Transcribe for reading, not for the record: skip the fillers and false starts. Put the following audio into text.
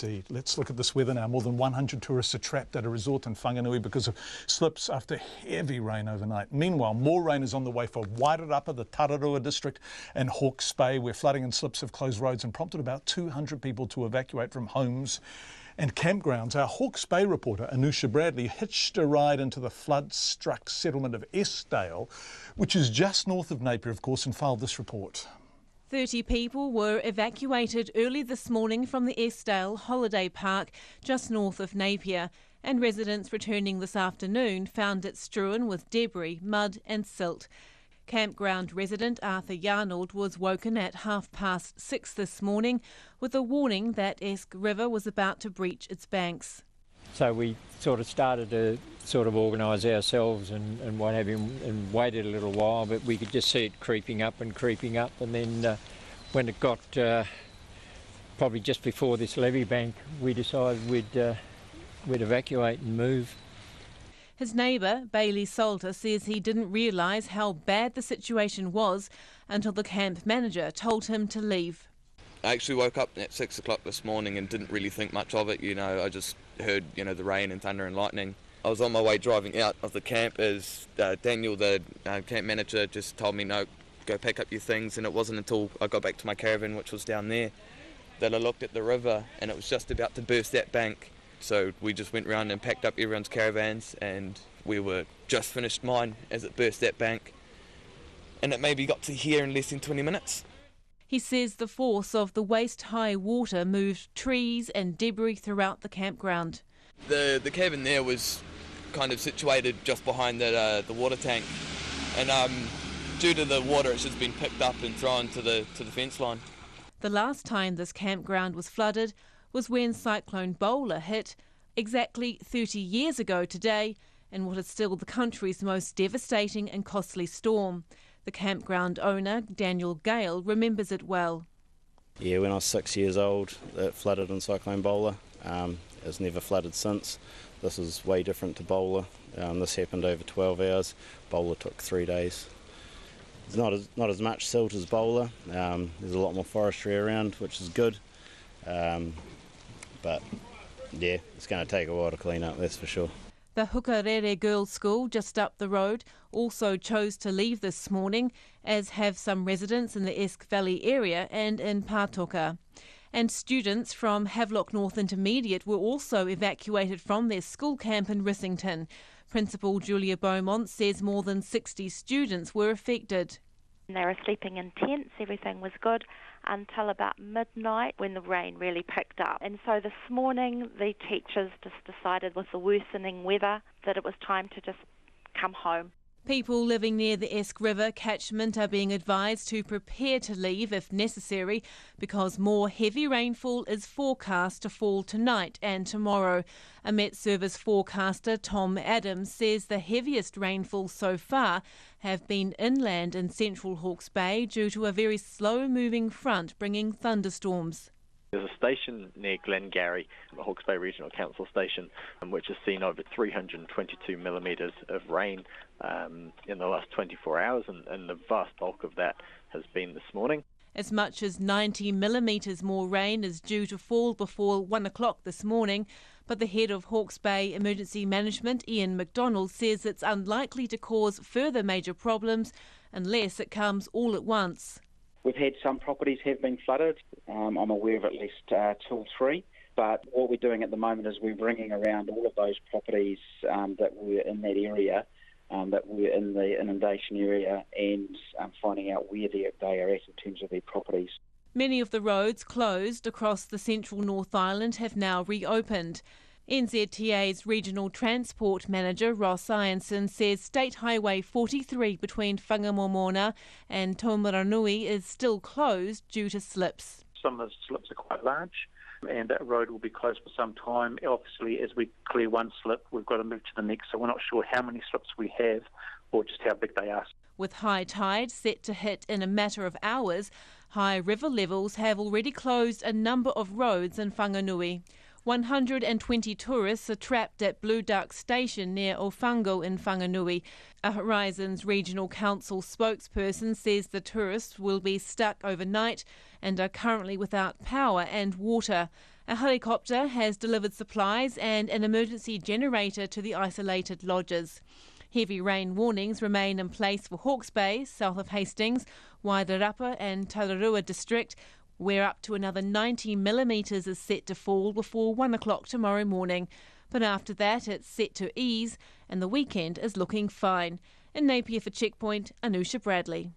Indeed. Let's look at this weather now. More than 100 tourists are trapped at a resort in Whanganui because of slips after heavy rain overnight. Meanwhile, more rain is on the way for Wairarapa, the Tararua district, and Hawke's Bay, where flooding and slips have closed roads and prompted about 200 people to evacuate from homes and campgrounds. Our Hawke's Bay reporter, Anusha Bradley, hitched a ride into the flood-struck settlement of Estdale, which is just north of Napier, of course, and filed this report. 30 people were evacuated early this morning from the Estdale Holiday Park just north of Napier, and residents returning this afternoon found it strewn with debris, mud and silt. Campground resident Arthur Yarnold was woken at 6:30 this morning with a warning that Esk River was about to breach its banks. So we sort of started to organise ourselves and what have you, and waited a little while, but we could just see it creeping up, and then when it got probably just before this levee bank, we decided we'd evacuate and move. His neighbour, Bailey Salter, says he didn't realise how bad the situation was until the camp manager told him to leave. I actually woke up at 6 o'clock this morning and didn't really think much of it. I just heard, the rain and thunder and lightning. I was on my way driving out of the camp as Daniel, the camp manager, just told me, no, go pack up your things. And it wasn't until I got back to my caravan, which was down there, that I looked at the river and it was just about to burst that bank. So we just went round and packed up everyone's caravans, and we were just finished mine as it burst that bank. And it maybe got to here in less than 20 minutes. He says the force of the waist-high water moved trees and debris throughout the campground. The cabin there was kind of situated just behind the water tank, and due to the water it's just been picked up and thrown to the fence line. The last time this campground was flooded was when Cyclone Bowler hit exactly 30 years ago today, in what is still the country's most devastating and costly storm. The campground owner, Daniel Gale, remembers it well. Yeah, when I was 6 years old, it flooded in Cyclone Bowler. It's never flooded since. This is way different to Bowler. This happened over 12 hours. Bowler took 3 days. There's not as much silt as Bowler. There's a lot more forestry around, which is good. But yeah, it's going to take a while to clean up, that's for sure. The Hukarere Girls' School just up the road also chose to leave this morning, as have some residents in the Esk Valley area and in Pātoka. And students from Havelock North Intermediate were also evacuated from their school camp in Rissington. Principal Julia Beaumont says more than 60 students were affected. They were sleeping in tents, everything was good, until about midnight when the rain really picked up. And so this morning the teachers just decided, with the worsening weather, that it was time to just come home. People living near the Esk River catchment are being advised to prepare to leave if necessary, because more heavy rainfall is forecast to fall tonight and tomorrow. A Met Service forecaster, Tom Adams, says the heaviest rainfall so far have been inland in central Hawke's Bay due to a very slow-moving front bringing thunderstorms. There's a station near Glengarry, the Hawke's Bay Regional Council station, which has seen over 322 millimetres of rain in the last 24 hours, and the vast bulk of that has been this morning. As much as 90 millimetres more rain is due to fall before 1 o'clock this morning, but the head of Hawke's Bay Emergency Management, Ian McDonald, says it's unlikely to cause further major problems unless it comes all at once. We've had some properties have been flooded. I'm aware of at least 2 or 3. But what we're doing at the moment is we're bringing around all of those properties that were in that area, that were in the inundation area, and finding out where they are at in terms of their properties. Many of the roads closed across the central North Island have now reopened. NZTA's Regional Transport Manager Ross Ironson says State Highway 43 between Whangamomona and Taumaranui is still closed due to slips. Some of the slips are quite large, and that road will be closed for some time. Obviously, as we clear one slip, we've got to move to the next, so we're not sure how many slips we have or just how big they are. With high tide set to hit in a matter of hours, high river levels have already closed a number of roads in Whanganui. 120 tourists are trapped at Blue Duck Station near Ofango in Whanganui. A Horizons Regional Council spokesperson says the tourists will be stuck overnight and are currently without power and water. A helicopter has delivered supplies and an emergency generator to the isolated lodges. Heavy rain warnings remain in place for Hawke's Bay, south of Hastings, Wairarapa and Tararua district, where up to another 90 millimetres is set to fall before 1 o'clock tomorrow morning. But after that, it's set to ease and the weekend is looking fine. In Napier for Checkpoint, Anusha Bradley.